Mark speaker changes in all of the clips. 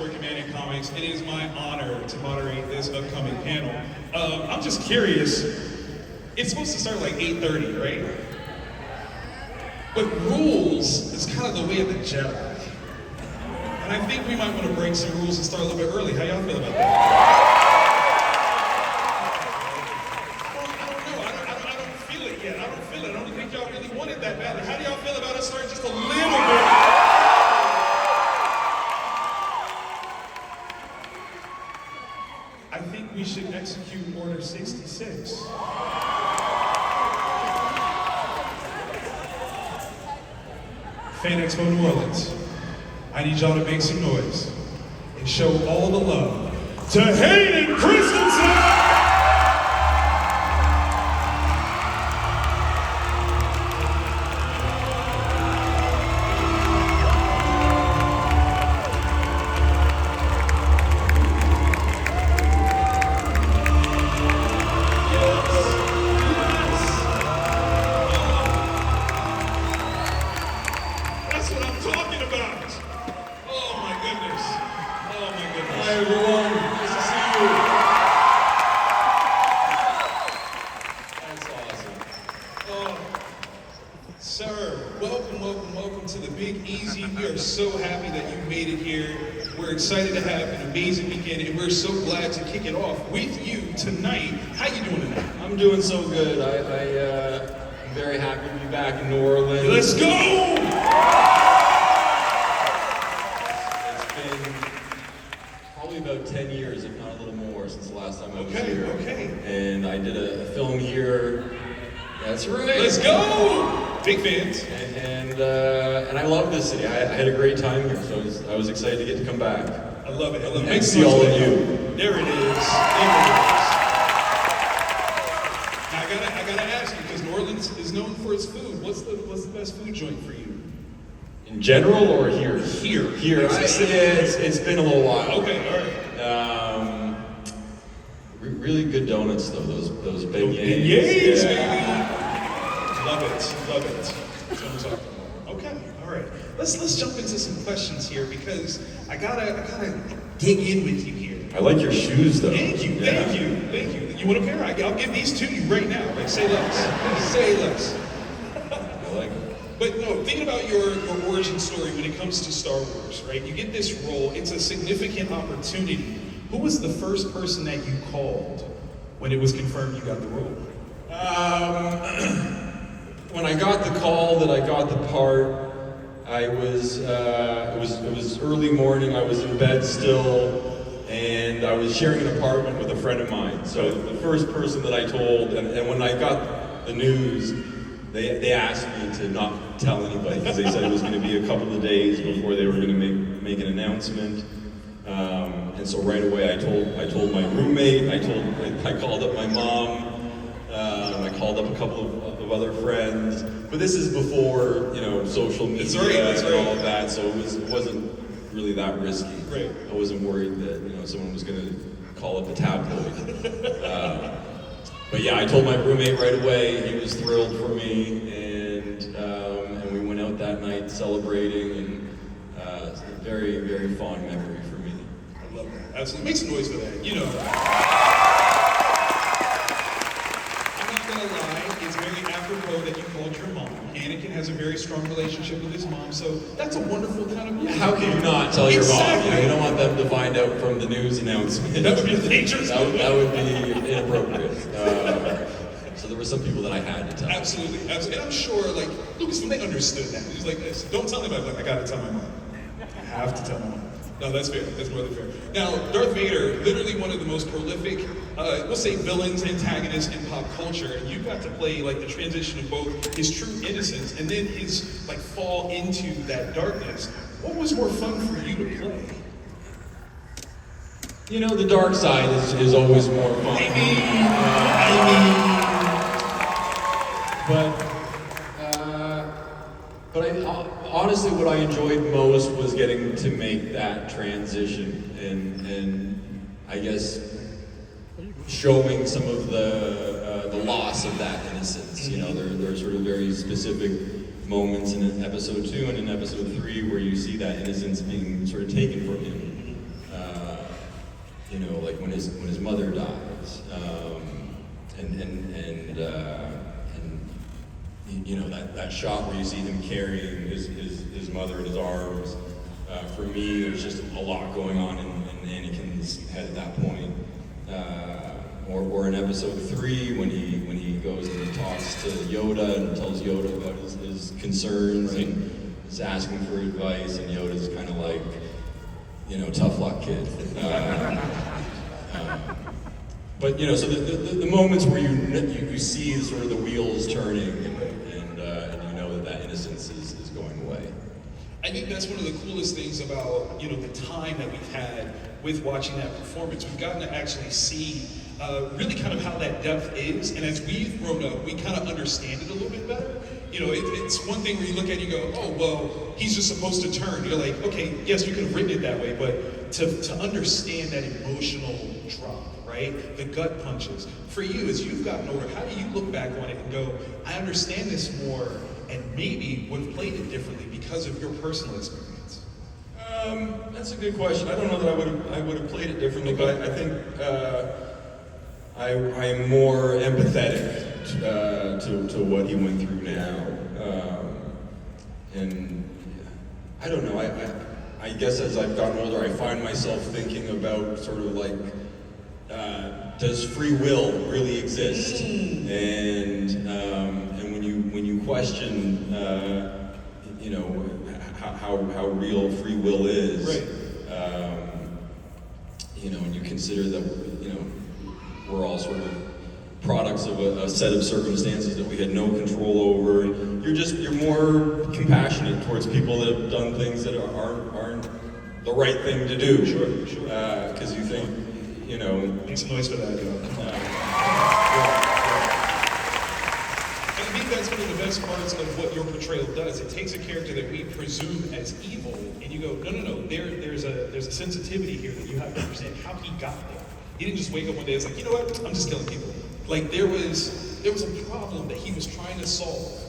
Speaker 1: work at Man Comics. It is my honor to moderate this upcoming panel. I'm just curious, it's supposed to start like 8:30, right? But rules is kind of the way of the Jedi. And I think we might want to break some rules and start a little bit early. How y'all feel about that? Well, I don't know. I don't feel it yet. I don't feel it. I don't think y'all really want it that badly. How do y'all feel about us starting just a little bit? I think we should execute Order 66. Fan Expo New Orleans, I need y'all to make some noise and show all the love to Hayden Christensen! Excited to have an amazing weekend, and we're so glad to kick it off with you tonight. How you doing tonight?
Speaker 2: I'm doing so good. I'm very happy to be back in New Orleans.
Speaker 1: Let's go!
Speaker 2: It's been probably about 10 years, if not a little more, since the last time I was here.
Speaker 1: Okay.
Speaker 2: And I did a film here. That's right.
Speaker 1: Let's go! Big fans.
Speaker 2: And I love this city. I had a great time here, so I was excited to get to come back.
Speaker 1: I love it. I love it.
Speaker 2: And see all of you.
Speaker 1: There it is. Now I gotta ask you, because New Orleans is known for its food. What's the best food joint for you?
Speaker 2: In general or here?
Speaker 1: Here.
Speaker 2: It's been a little while.
Speaker 1: Okay, all right.
Speaker 2: Really good donuts though. Those beignets.
Speaker 1: Beignets, baby. Love it. That's what I'm talking about. Okay, all right. Let's jump into some questions here, because I gotta dig in with you here.
Speaker 2: I like your shoes though.
Speaker 1: Thank you. You want a pair? I'll give these to you right now. Like, say less.
Speaker 2: I like it.
Speaker 1: But no, thinking about your origin story when it comes to Star Wars, right? You get this role. It's a significant opportunity. Who was the first person that you called when it was confirmed you got the role?
Speaker 2: When I got the call that I got the part, it was early morning. I was in bed still, and I was sharing an apartment with a friend of mine. So the first person that I told, and when I got the news, they asked me to not tell anybody, because they said it was going to be a couple of days before they were going to make an announcement. And so right away I told my roommate. I called up my mom. I called up a couple of other friends, but this is before social media and all of that, so it wasn't really that risky.
Speaker 1: Right.
Speaker 2: I wasn't worried that someone was going to call up a tabloid. But yeah, I told my roommate right away. He was thrilled for me, and we went out that night celebrating, and it's a very, very fond memory for me.
Speaker 1: I love that. Absolutely. Make some noise for that. I'm not gonna lie, it's very apropos that you called your mom. Anakin has a very strong relationship with his mom, so that's a wonderful kind of movie.
Speaker 2: How can you not tell your mom?
Speaker 1: Exactly.
Speaker 2: You don't want them to find out from the news announcement.
Speaker 1: That would be dangerous.
Speaker 2: That would be inappropriate. So there were some people that I had to tell.
Speaker 1: Absolutely. And I'm sure, like, Lucasfilm, they understood that. It was like, don't tell anybody. Like, I gotta tell my mom. I have to tell my mom. No, that's fair. That's more than fair. Now, Darth Vader, literally one of the most prolific, we'll say, villains, antagonists in pop culture, and you got to play like the transition of both his true innocence and then his like fall into that darkness. What was more fun for you to play?
Speaker 2: The dark side is always more fun. But honestly, what I enjoyed most was getting to make that transition and I guess showing some of the loss of that innocence. There are sort of very specific moments in episode 2 and in episode 3 where you see that innocence being sort of taken from him. you know, like when his mother dies, and you know, that shot where you see him carrying his mother in his arms. For me, there's just a lot going on in Anakin's head at that point. Or in episode 3 when he goes and he talks to Yoda and tells Yoda about his concerns and is asking for advice, and Yoda's kind of like, you know, tough luck, kid. But you know, so the moments where you see sort of the wheels turning and you know that innocence is going away.
Speaker 1: I think that's one of the coolest things about, you know, the time that we've had with watching that performance. We've gotten to actually see really kind of how that depth is, and as we've grown up, we kind of understand it a little bit better. You know, it's one thing where you look at it and you go, oh, well, he's just supposed to turn. You're like, okay, yes, you could have written it that way, but to understand that emotional drop, right? The gut punches. For you, as you've gotten older, how do you look back on it and go, I understand this more, and maybe would have played it differently because of your personal experience?
Speaker 2: That's a good question. I don't know that I would have played it differently, but I think I'm more empathetic to what he went through now, and I don't know. I guess as I've gotten older, I find myself thinking about sort of like, does free will really exist? And when you question, you know, how real free will is,
Speaker 1: right.
Speaker 2: You know, and you consider that, you know, we're all sort of products of a set of circumstances that we had no control over. You're more compassionate towards people that have done things that aren't the right thing to do.
Speaker 1: Sure.
Speaker 2: Because you think, you know.
Speaker 1: Make some noise for that, you know. I think that's one of the best parts of what your portrayal does. It takes a character that we presume as evil, and you go, no. There's a sensitivity here that you have to understand how he got there. He didn't just wake up one day and was like, you know what, I'm just killing people. Like there was a problem that he was trying to solve.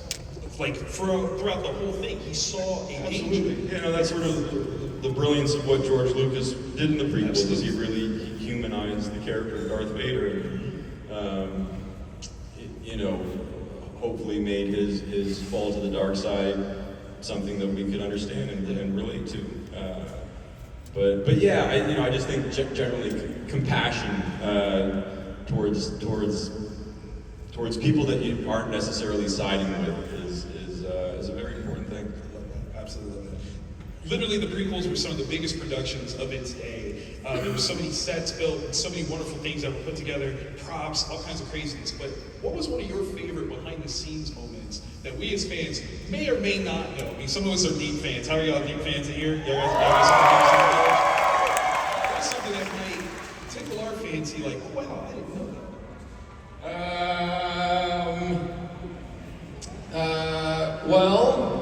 Speaker 1: Like throughout the whole thing, he saw a danger.
Speaker 2: You know, that's sort of the brilliance of what George Lucas did in the prequels, is he really humanized the character of Darth Vader. You know, hopefully made his fall to the dark side something that we could understand and relate to. But yeah, I just think generally compassion towards people that you aren't necessarily siding with is a very important thing.
Speaker 1: Absolutely. Literally, the prequels were some of the biggest productions of its day. There were so many sets built, and so many wonderful things that were put together, props, all kinds of craziness. But what was one of your favorite behind-the-scenes moments that we as fans may or may not know? I mean, some of us are deep fans. How are y'all deep fans in here? Y'all guys what's something that might tickle our fancy, like, oh, wow, I didn't know that?
Speaker 2: Well,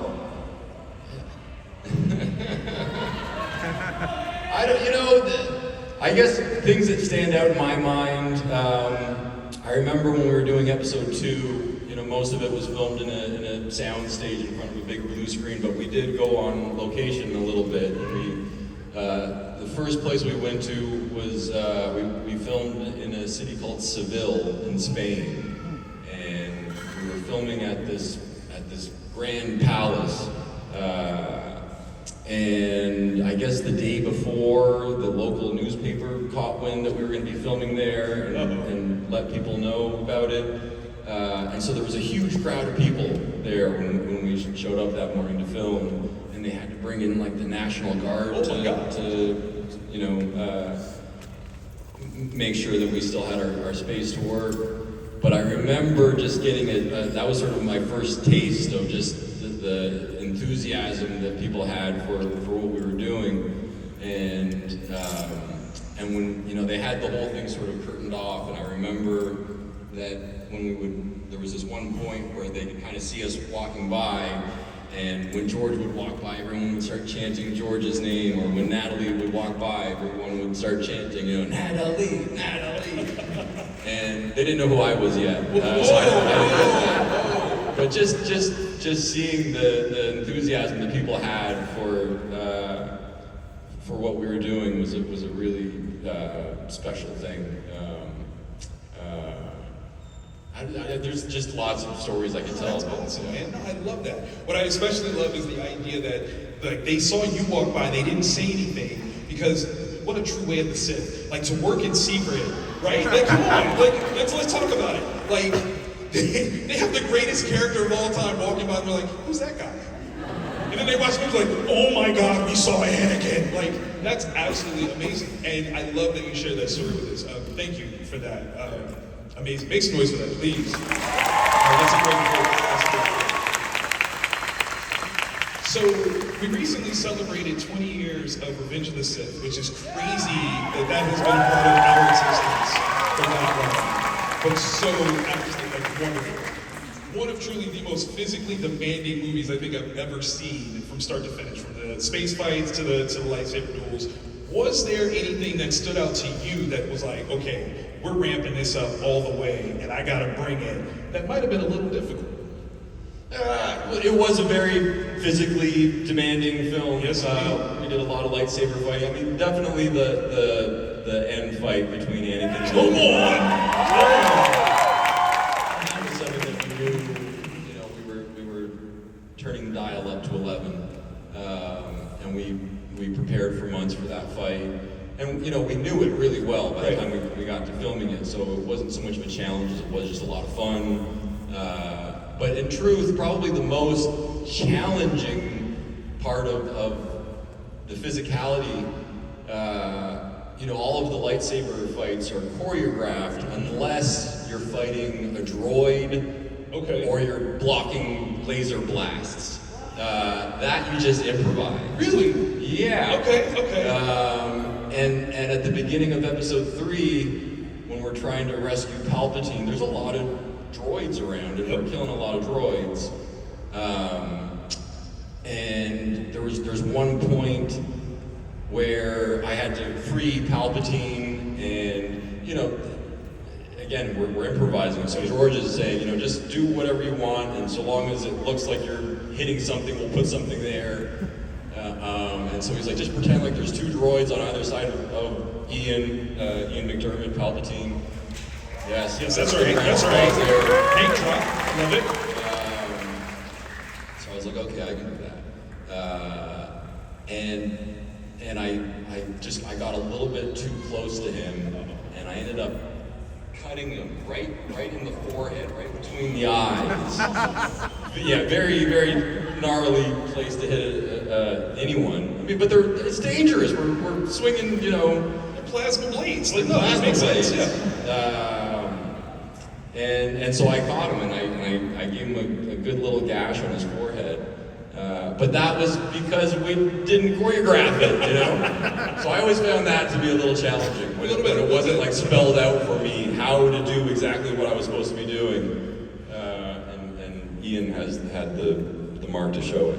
Speaker 2: I don't, you know, I guess things that stand out in my mind, I remember when we were doing episode 2, you know, most of it was filmed in a sound stage in front of a big blue screen, but we did go on location a little bit. The first place we went to was, we filmed in a city called Seville in Spain, and we were filming at this grand palace, and I guess the day before, the local newspaper caught wind that we were going to be filming there and let people know about it. And so there was a huge crowd of people there when we showed up that morning to film, and they had to bring in like the National Guard to you know, make sure that we still had our space to work. But I remember just getting that was sort of my first taste of just the enthusiasm that people had for what we were doing, and when, you know, they had the whole thing sort of curtained off, and I remember that when there was this one point where they could kind of see us walking by, and when George would walk by, everyone would start chanting George's name, or when Natalie would walk by, everyone would start chanting, you know, Natalie, and they didn't know who I was yet, so I didn't get that. But just seeing the enthusiasm that people had for for what we were doing was a really special thing. There's just lots of stories I could tell.
Speaker 1: That's awesome, man. No, I love that. What I especially love is the idea that like they saw you walk by, they didn't say anything because what a true way of the Sith. Like to work in secret, right? Like come on, like let's talk about it. Like they have the greatest character of all time walking by, and they're like, who's that guy? And then they watch the movie like, oh my God, we saw Anakin. Like that's absolutely amazing, and I love that you shared that story with us. Thank you for that. Amazing. Make some noise for that, please. That's a great. So we recently celebrated 20 years of Revenge of the Sith, which is crazy that has been part of our existence for that long. But so absolutely like wonderful. One of truly the most physically demanding movies I think I've ever seen from start to finish, from the space fights to the lightsaber duels. Was there anything that stood out to you that was like, okay, we're ramping this up all the way, and I gotta bring it, that might have been a little difficult?
Speaker 2: It was a very physically demanding film.
Speaker 1: Yes,
Speaker 2: we did a lot of lightsaber fighting. I mean, definitely the end fight between Anakin and
Speaker 1: Come on!
Speaker 2: That was something that we knew. You know, we were turning the dial up to 11, and we prepared for months for that fight. And you know, we knew it really well by the time we got to filming it, so it wasn't so much of a challenge as it was just a lot of fun. But in truth, probably the most challenging part of the physicality, you know, all of the lightsaber fights are choreographed unless you're fighting a droid or you're blocking laser blasts. That you just improvise.
Speaker 1: Really?
Speaker 2: Yeah.
Speaker 1: Okay.
Speaker 2: And at the beginning of episode 3, when we're trying to rescue Palpatine, there's a lot of droids around, and we're killing a lot of droids. And there's one point where I had to free Palpatine, and you know, again, we're improvising. So George is saying, you know, just do whatever you want, and so long as it looks like you're hitting something, we'll put something there. And so he's like, just pretend like there's 2 droids on either side of Ian McDermott, Palpatine. Yes,
Speaker 1: that's right. That's right. Paint drop, love it.
Speaker 2: So I was like, okay, I can do that. And I got a little bit too close to him, and I ended up cutting him right in the forehead, right between the eyes. Yeah, very, very gnarly place to hit anyone. I mean, but it's dangerous. We're swinging, you know,
Speaker 1: plasma blades. Like, no, that makes sense. Yeah.
Speaker 2: And so I caught him, and I gave him a good little gash on his forehead. But that was because we didn't choreograph it, you know? So I always found that to be a little challenging. When it wasn't like spelled out for me how to do exactly what I was supposed to be doing. And Ian has had the mark to show it.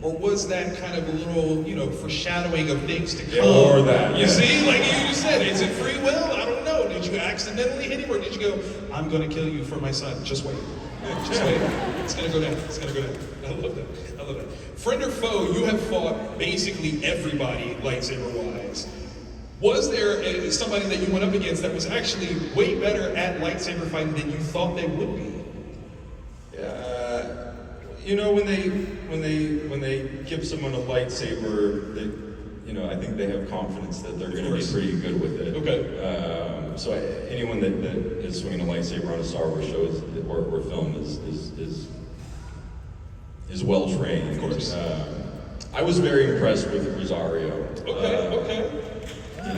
Speaker 1: Or was that kind of a little, you know, foreshadowing of things to come?
Speaker 2: Or that,
Speaker 1: You see, like you just said, is it free will? I don't know. Did you accidentally hit him, or did you go, I'm gonna kill you for my son, just wait. Just wait. It's gonna go down. It's gonna go down. I love that. I love that. Friend or foe, you have fought basically everybody lightsaber-wise. Was there somebody that you went up against that was actually way better at lightsaber fighting than you thought they would be?
Speaker 2: You know, when they give someone a lightsaber, you know, I think they have confidence that they're going to be pretty good with it.
Speaker 1: Okay.
Speaker 2: So anyone that is swinging a lightsaber on a Star Wars show or film is well trained.
Speaker 1: Of course.
Speaker 2: I was very impressed with Rosario.
Speaker 1: Okay.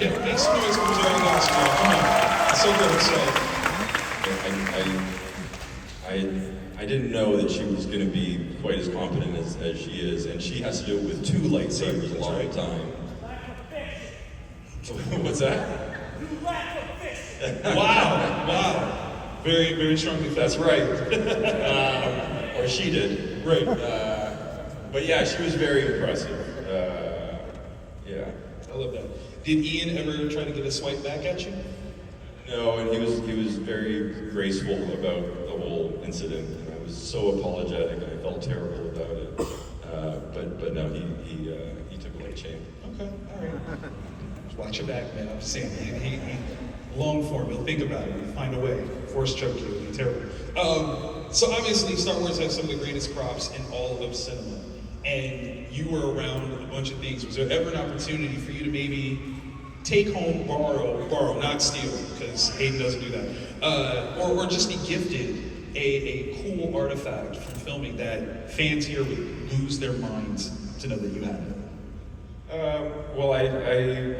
Speaker 1: Yeah, make some noise for Rosario last year. Come on. It's so good. So.
Speaker 2: I didn't know that she was going to be quite as competent as she is, and she has to do it with 2 lightsabers a lot of the time. What's that?
Speaker 1: Wow. Very, very strongly.
Speaker 2: That's right. Or she did.
Speaker 1: Right.
Speaker 2: But yeah, she was very impressive. Yeah.
Speaker 1: I love that. Did Ian ever try to get a swipe back at you?
Speaker 2: No, and he was very graceful about the whole incident. And I was so apologetic, and I felt terrible about it. But but no, he took away the chain.
Speaker 1: Okay, all right. Just watch your back, man. I'm just saying, he long form, he'll think about it, he'll find a way. Force choke you, it'll be terrible. So obviously, Star Wars has some of the greatest props in all of cinema. And you were around a bunch of things. Was there ever an opportunity for you to maybe take home, borrow, not steal, because Hayden doesn't do that, or just be gifted a cool artifact from filming that fans here would lose their minds to know that you had it?
Speaker 2: Well, I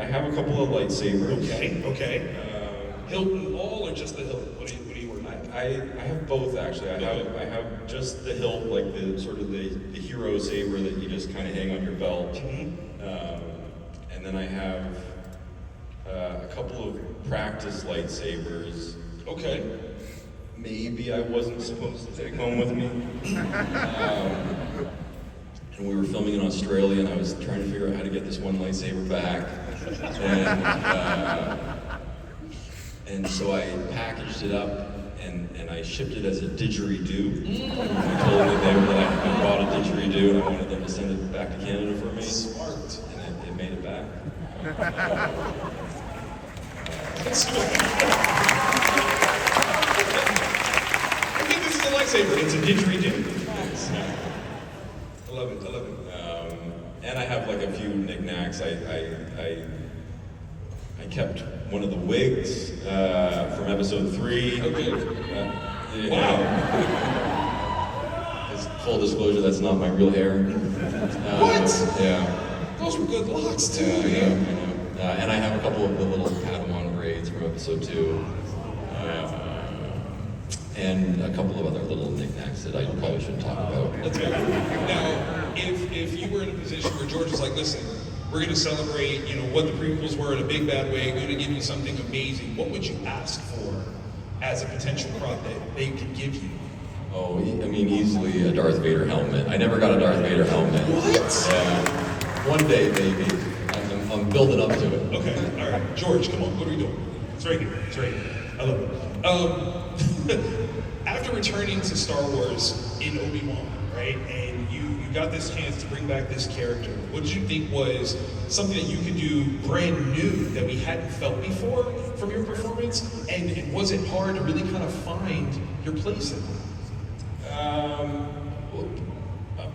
Speaker 2: have a couple of lightsabers.
Speaker 1: Okay. Hilton all or just the hilt? What do you work with?
Speaker 2: I have both actually. I have just the hilt, like the sort of the hero saber that you just kind of hang on your belt, and then I have a couple of practice lightsabers.
Speaker 1: Okay.
Speaker 2: Maybe I wasn't supposed to take home with me. And we were filming in Australia, and I was trying to figure out how to get this one lightsaber back. And so I packaged it up, and I shipped it as a didgeridoo. I told them that I bought a didgeridoo, and I wanted them to send it back to Canada for me.
Speaker 1: Smart.
Speaker 2: And it made it back.
Speaker 1: I think this is a lightsaber. It's a didgeridoo. I love it.
Speaker 2: And I have like a few knickknacks. I kept one of the wigs from episode 3.
Speaker 1: Okay.
Speaker 2: Wow. Full disclosure, that's not my real hair.
Speaker 1: What?
Speaker 2: Yeah.
Speaker 1: Those were good locks too.
Speaker 2: I know. And I have a couple of the little Padawan braids from episode 2. And a couple of other little knickknacks that I probably shouldn't talk about.
Speaker 1: That's good. Now, if you were in a position where George was like, listen, we're going to celebrate, what the prequels were in a big bad way, going to give you something amazing, what would you ask for as a potential prop that they could give you?
Speaker 2: Oh, I mean, easily a Darth Vader helmet. I never got a Darth Vader helmet.
Speaker 1: What?
Speaker 2: Yeah. One day, maybe. I'm building up to it.
Speaker 1: Okay, all right. George, come on, what are we doing? It's right here. I love it. After returning to Star Wars in Obi-Wan, right, and you got this chance to bring back this character, what did you think was something that you could do brand new that we hadn't felt before from your performance? And was it hard to really kind of find your place in it?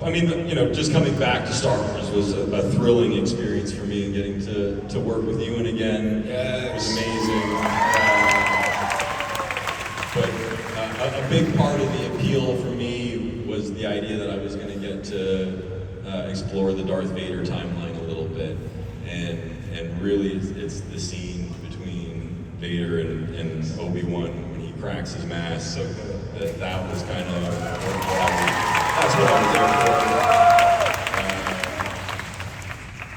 Speaker 2: I mean, just coming back to Star Wars was a thrilling experience for me, and getting to work with Ewan again was amazing. But a big part of the appeal for me was the idea that I was going to get to explore the Darth Vader timeline a little bit, and really it's the scene between Vader and Obi-Wan when he cracks his mask. So that was kind of that's what I was there for.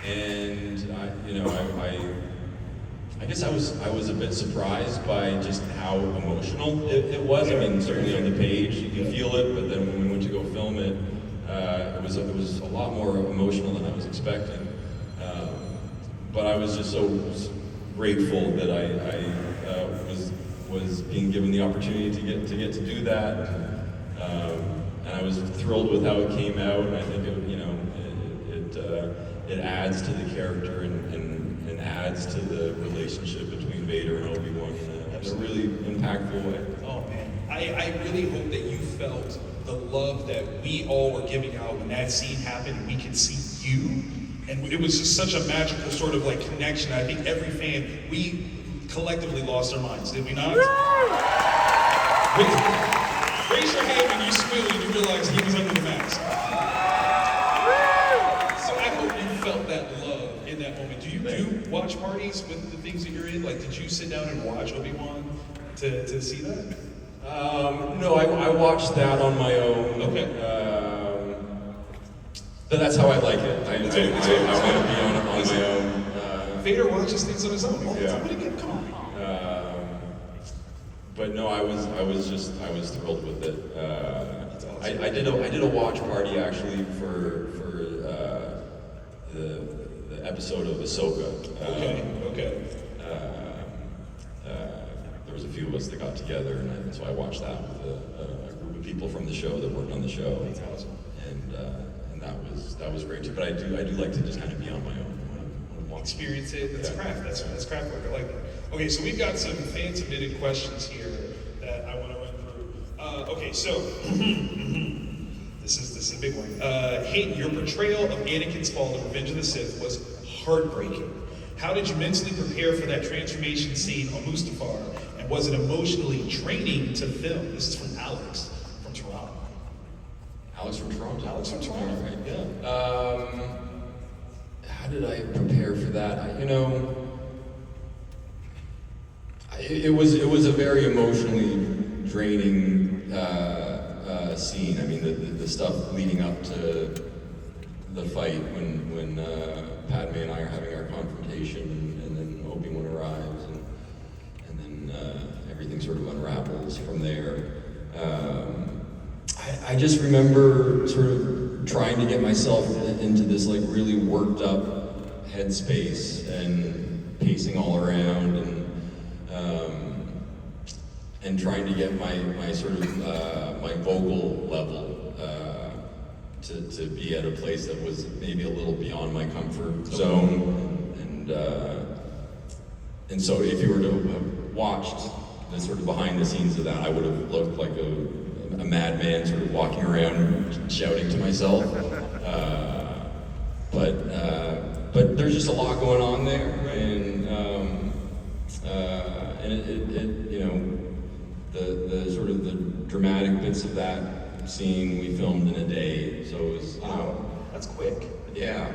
Speaker 2: And I guess I was a bit surprised by just how emotional it was. I mean, certainly on the page you can feel it, but then when we went to go film it, it was a lot more emotional than I was expecting. But I was just so grateful that I was being given the opportunity to get to do that. And I was thrilled with how it came out, and I think it adds to the character and adds to the relationship between Vader and Obi-Wan in a really impactful way.
Speaker 1: Oh man, I really hope that you felt the love that we all were giving out when that scene happened and we could see you. And it was just such a magical sort of like connection. I think every fan, we collectively lost our minds, did we not? Raise your hand when you squealed and you realized he was under the mask. So I hope you felt that love in that moment. Do you do watch parties with the things that you're in? Like, did you sit down and watch Obi-Wan to see that?
Speaker 2: No, I watched that on my own.
Speaker 1: Okay.
Speaker 2: But that's how I like it. I want to be on my own.
Speaker 1: Vader watches things on his own.
Speaker 2: Yeah.
Speaker 1: What again? Come on.
Speaker 2: But no, I was thrilled with it.
Speaker 1: That's awesome.
Speaker 2: I did a watch party actually for the episode of Ahsoka.
Speaker 1: Okay.
Speaker 2: There was a few of us that got together, and so I watched that with a group of people from the show that worked on the show.
Speaker 1: That's awesome.
Speaker 2: And great too. But I do like to just kind of be on my own when I'm walking.
Speaker 1: Experience it. That's craft. That's craft work. I like that. Okay, so we've got some fan submitted questions here that I want to run through. Okay, so this is a big one. Hayden, your portrayal of Anakin's fall in Revenge of the Sith was heartbreaking. How did you mentally prepare for that transformation scene on Mustafar? And was it emotionally draining to film? This is from Alex from Toronto.
Speaker 2: Alex from Toronto.
Speaker 1: Right?
Speaker 2: Yeah. How did I prepare for that? It was a very emotionally draining scene. I mean, the stuff leading up to the fight when Padme and I are having our confrontation, and then Obi-Wan arrives, and then everything sort of unravels from there. I just remember sort of trying to get myself into this like really worked up headspace and pacing all around and trying to get my sort of my vocal level to be at a place that was maybe a little beyond my comfort zone, and so if you were to have watched the sort of behind the scenes of that, I would have looked like a madman sort of walking around shouting to myself. But there's just a lot going on there, and the sort of the dramatic bits of that scene we filmed in a day, so it was
Speaker 1: That's quick.
Speaker 2: Yeah,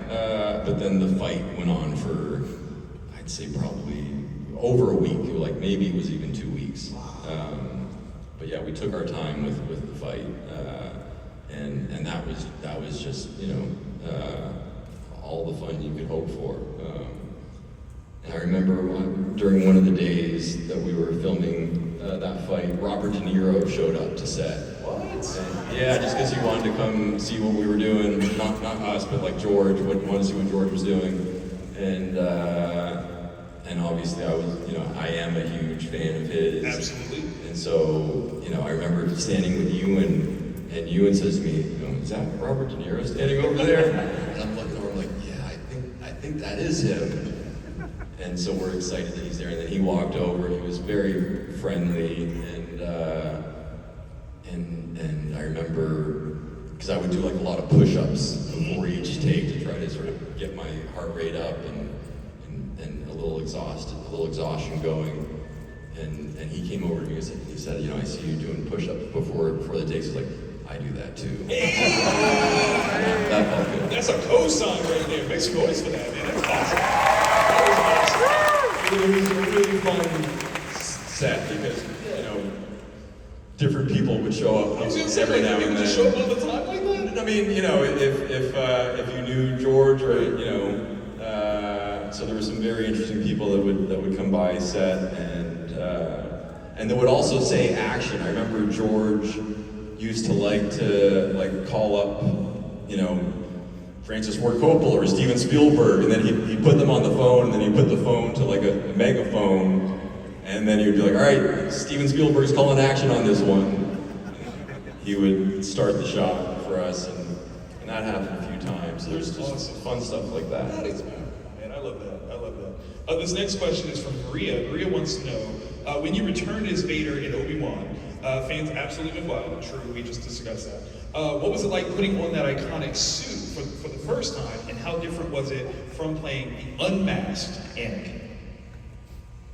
Speaker 2: but then the fight went on for, I'd say probably over a week. Like maybe it was even 2 weeks. But yeah, we took our time with the fight, and that was just all the fun you could hope for. And I remember during one of the days that we were filming that fight, Robert De Niro showed up to set.
Speaker 1: What?
Speaker 2: And, yeah, just because he wanted to come see what we were doing, not us, but like George, wanted to see what George was doing, and obviously I am a huge fan of his.
Speaker 1: Absolutely.
Speaker 2: And so, I remember standing with Ewan, and Ewan says to me, "Is that Robert De Niro standing over there?" And I'm looking over, I'm like, "Yeah, I think that is him." And so we're excited that he's there. And then he walked over. He was very friendly, and I remember because I would do like a lot of push-ups before each take to try to sort of get my heart rate up and a little exhaustion going. And he came over to me and he said, I see you doing push-ups before the takes. He's like, I do that too. That felt good.
Speaker 1: That's a cosign right there. Make some noise for that, man. That's awesome. That was awesome.
Speaker 2: It was a really fun set because, different people would show up every now and then.
Speaker 1: Show up all the time like that?
Speaker 2: I mean, if you knew George, or so there were some very interesting people that would come by set and they would also say action. I remember George used to like to call up, Francis Ford Coppola or Steven Spielberg, and then he'd put them on the phone, and then he'd put the phone to like a megaphone, and then he would be like, all right, Steven Spielberg's calling action on this one. He would start the shot for us, and that happened a few times. So there's just fun stuff like that.
Speaker 1: That is beautiful, man. I love that. This next question is from Maria. Maria wants to know, when you returned as Vader in Obi-Wan, fans absolutely went wild. True, we just discussed that. What was it like putting on that iconic suit for the first time, and how different was it from playing the unmasked Anakin?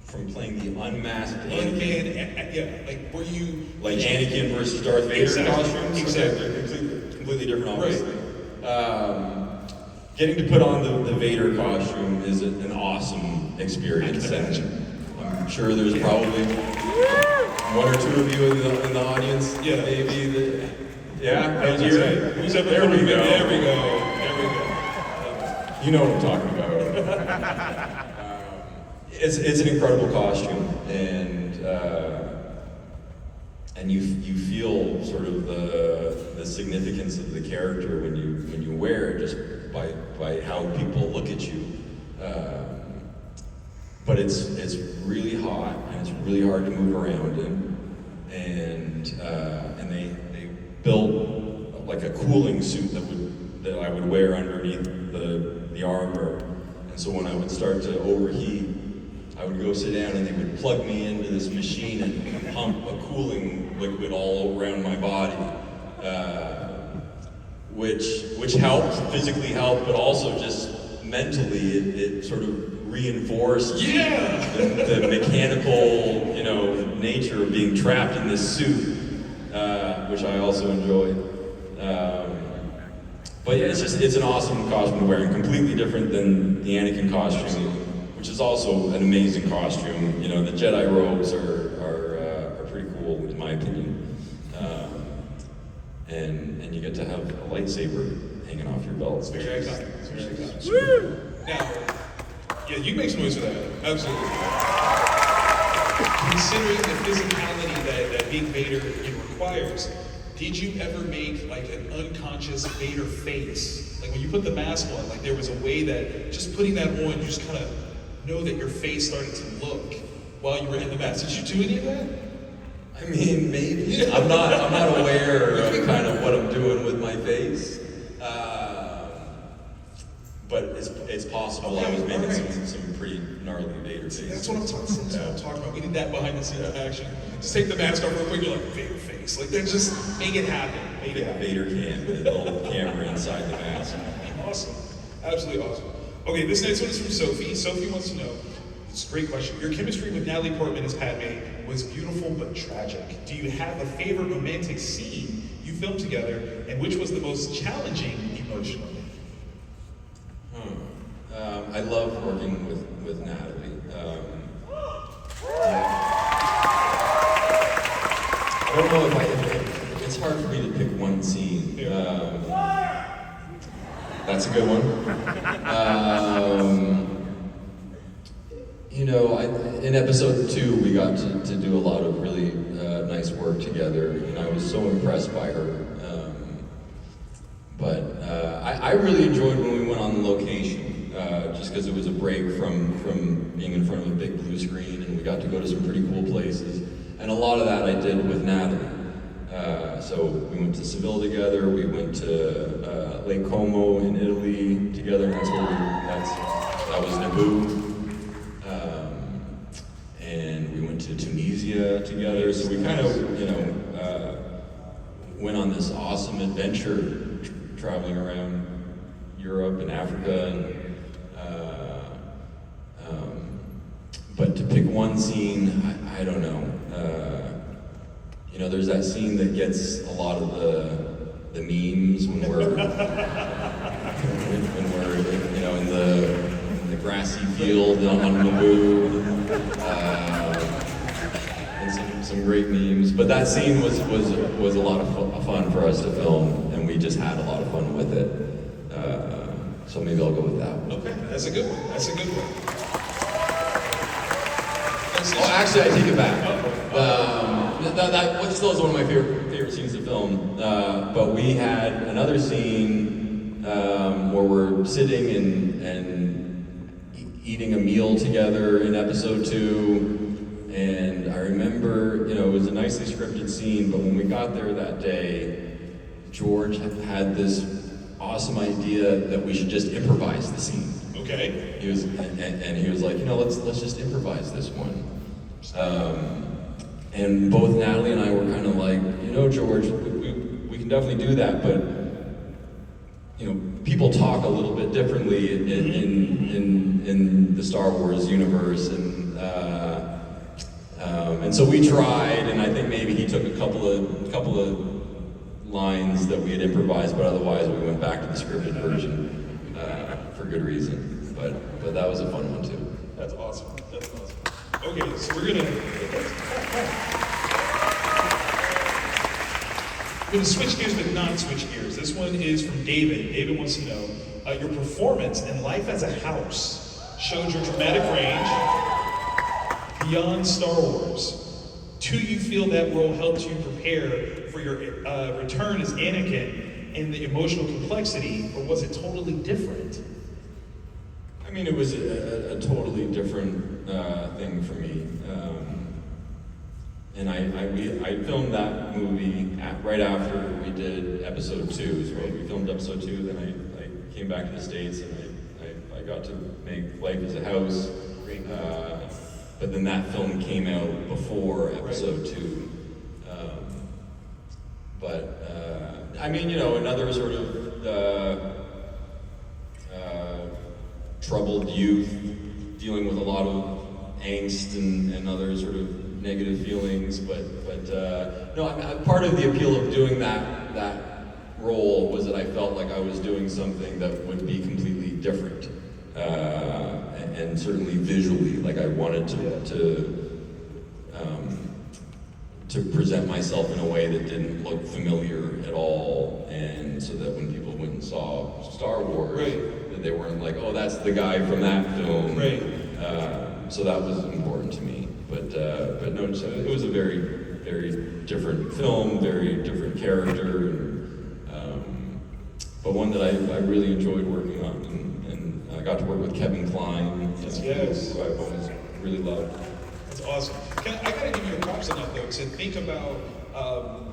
Speaker 2: From playing the unmasked Anakin?
Speaker 1: Like were you...
Speaker 2: Like Anakin versus Darth Vader costumes?
Speaker 1: Exactly.
Speaker 2: Okay, completely different, obviously. Right. Getting to put on the Vader costume is an awesome experience.
Speaker 1: I can imagine.
Speaker 2: I'm sure there's probably one or two of you in the audience.
Speaker 1: Yeah.
Speaker 2: Maybe. Yeah?
Speaker 1: Who's ever
Speaker 2: there we go.
Speaker 1: There we go.
Speaker 2: You know what I'm talking about. It's an incredible costume, and you feel sort of the significance of the character when you wear it, just by how people look at you. But it's really hot, and it's really hard to move around in, and they built like a cooling suit that I would wear underneath the armor. And so when I would start to overheat, I would go sit down and they would plug me into this machine and pump a cooling liquid all around my body, which helped, physically helped, but also just mentally it sort of reinforced the mechanical, nature of being trapped in this suit, which I also enjoyed. But yeah, it's an awesome costume to wear, and completely different than the Anakin costume, which is also an amazing costume. The Jedi robes are pretty cool, in my opinion. And you get to have a lightsaber hanging off your belt.
Speaker 1: It's very iconic. It's very iconic. Now, yeah, you make some noise for that. Absolutely. Considering the physicality that being Vader requires, did you ever make like an unconscious Vader face? Like when you put the mask on, like there was a way that just putting that on, you just kind of know that your face started to look while you were in the mask. Did you do any of that?
Speaker 2: I mean, maybe. I'm not aware of kind of what I'm doing with my face. But it's possible I was making some pretty gnarly Vader faces.
Speaker 1: That's what I'm talking about. We need that behind the scenes action. Just take the mask off real quick, you're like, Vader face. Like, that just make it happen.
Speaker 2: Vader cam with a little camera inside the mask.
Speaker 1: Awesome. Absolutely awesome. Okay, this next one is from Sophie. Sophie wants to know, it's a great question. Your chemistry with Natalie Portman as Padme was beautiful but tragic. Do you have a favorite romantic scene you filmed together, and which was the most challenging emotionally?
Speaker 2: I love working with Natalie. I don't know if it's hard for me to pick one scene. That's a good one. In episode 2, we got to do a lot of really nice work together, and I was so impressed by her. But I really enjoyed when we went on the location. Just because it was a break from being in front of a big blue screen, and we got to go to some pretty cool places. And a lot of that I did with Natalie. So we went to Seville together, we went to Lake Como in Italy together, and that was Naboo. And we went to Tunisia together, so we kind of, went on this awesome adventure traveling around Europe and Africa, and but to pick one scene, I don't know. There's that scene that gets a lot of the memes when we're in the grassy field on Naboo, and some great memes. But that scene was a lot of fun for us to film, and we just had a lot of fun with it. So maybe I'll go with that one.
Speaker 1: Okay, that's a good one.
Speaker 2: Actually, I take it back. That still is one of my favorite scenes to film. But we had another scene where we're sitting and eating a meal together in episode 2. And I remember, it was a nicely scripted scene, but when we got there that day, George had this awesome idea that we should just improvise the scene.
Speaker 1: Okay.
Speaker 2: He was like, let's just improvise this one. And both Natalie and I were kind of like, George, we can definitely do that, but people talk a little bit differently in the Star Wars universe, and so we tried, and I think maybe he took a couple of lines that we had improvised, but otherwise we went back to the scripted version for good reason. But that was a fun one too.
Speaker 1: That's awesome. Okay, so we're gonna switch gears, but not switch gears. This one is from David. David wants to know, your performance in Life as a House showed your dramatic range beyond Star Wars. Do you feel that role helped you prepare for your return as Anakin and the emotional complexity, or was it totally different?
Speaker 2: I mean, it was a totally different thing for me. And I filmed that movie right after we did episode 2. So we filmed episode 2, then I came back to the States and I got to make Life as a House. But then that film came out before episode 2. I mean, you know, another sort of troubled youth dealing with a lot of angst and other sort of negative feelings, but no, part of the appeal of doing that role was that I felt like I was doing something that would be completely different, and certainly visually, like I wanted to present myself in a way that didn't look familiar at all, and so that when people went and saw Star Wars, that they weren't like, oh, that's the guy from that film. So that was important to me. But no, it was a very, very different film, very different character, but one that I really enjoyed working on, and I got to work with Kevin Kline, who I've always really loved.
Speaker 1: That's awesome. I gotta give you a props on that though, to think about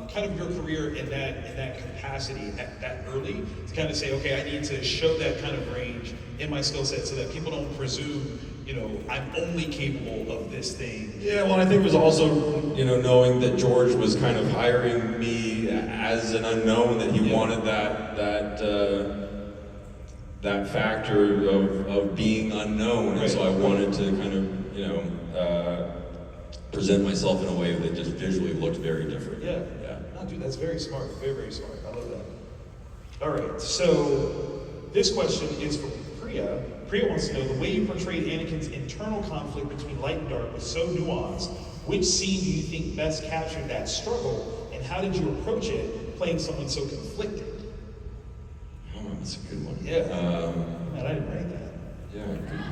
Speaker 1: kind of your career in that capacity that early, to kind of say, okay, I need to show that kind of range in my skill set so that people don't presume, you know, I'm only capable of this thing.
Speaker 2: Yeah, well, I think it was also, you know, knowing that George was kind of hiring me as an unknown, that he wanted that factor of being unknown, and so I wanted to kind of, you know, present myself in a way that just visually looked very different.
Speaker 1: Yeah. No, dude, that's very smart. Very, very smart. I love that. All right, so this question is from Priya. Priya wants to know, the way you portrayed Anakin's internal conflict between light and dark was so nuanced. Which scene do you think best captured that struggle, and how did you approach it, playing someone so conflicted?
Speaker 2: Oh, that's a good one.
Speaker 1: Yeah. Man, I didn't write that.
Speaker 2: Yeah,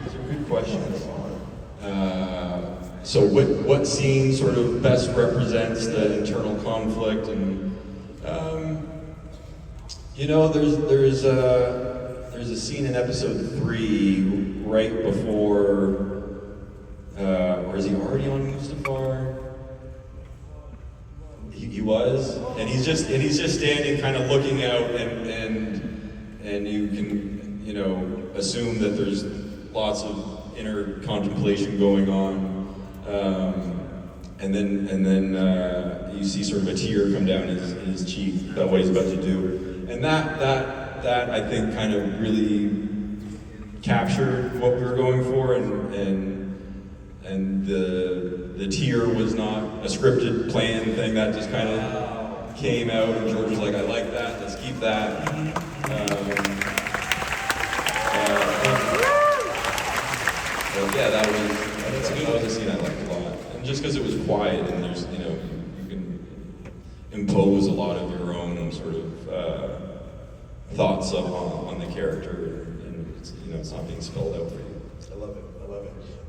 Speaker 2: these are good questions. So what scene sort of best represents the internal conflict? And you know, there's a scene in episode 3 right before, or is he already on Mustafar? He was, and he's just standing, kind of looking out, and you can, you know, assume that there's lots of inner contemplation going on, and then you see sort of a tear come down his cheek about what he's about to do, and that I think kind of really captured what we were going for, and the tear was not a scripted planned thing, that just kind of came out, and George was like, I like that, let's keep that. Yeah, that was a scene I liked a lot, and just because it was quiet and there's, you know, you can impose a lot of your own sort of thoughts on the character, and it's, you know, it's not being spelled out for you.
Speaker 1: I love it.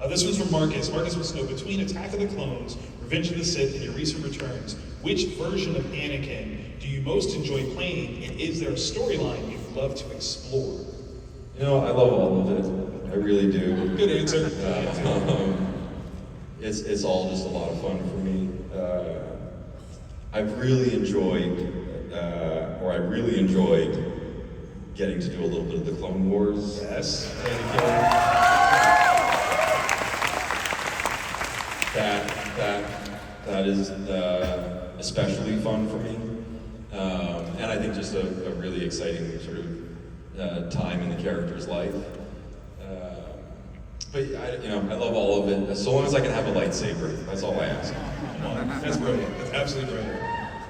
Speaker 1: This one's from Marcus. Marcus wants to know, between Attack of the Clones, Revenge of the Sith, and your recent returns, which version of Anakin do you most enjoy playing, and is there a storyline you'd love to explore?
Speaker 2: You know, I love all of it. I really do.
Speaker 1: Good answer.
Speaker 2: It's all just a lot of fun for me. I've really enjoyed, I really enjoyed getting to do a little bit of the Clone Wars.
Speaker 1: Yes.
Speaker 2: That is especially fun for me, and I think just a really exciting sort of time in the character's life. But I love all of it. So long as I can have a lightsaber, that's all I ask.
Speaker 1: That's brilliant. That's absolutely brilliant.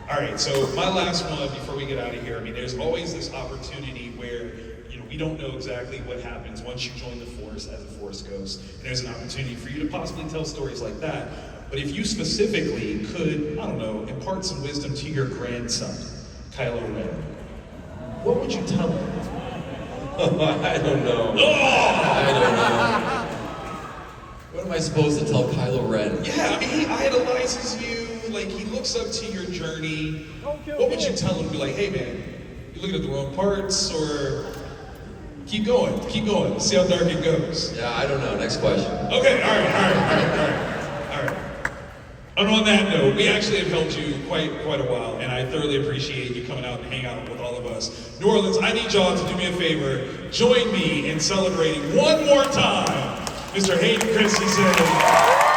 Speaker 1: All right, so my last one before we get out of here. I mean, there's always this opportunity where, you know, we don't know exactly what happens once you join the Force as a Force ghost. And there's an opportunity for you to possibly tell stories like that. But if you specifically could, I don't know, impart some wisdom to your grandson, Kylo Ren, what would you tell him?
Speaker 2: I don't know.
Speaker 1: Oh!
Speaker 2: I don't know. What am I supposed to tell Kylo Ren?
Speaker 1: Yeah, I mean, he idolizes you. Like, he looks up to your journey. What would you tell him? Be like, hey man, you're looking at the wrong parts, or keep going, see how dark it goes.
Speaker 2: Yeah, I don't know. Next question.
Speaker 1: Okay, all right. And on that note, we actually have helped you quite a while, and I thoroughly appreciate you coming out and hanging out with all of us. New Orleans, I need y'all to do me a favor. Join me in celebrating one more time, Mr. Hayden Christensen.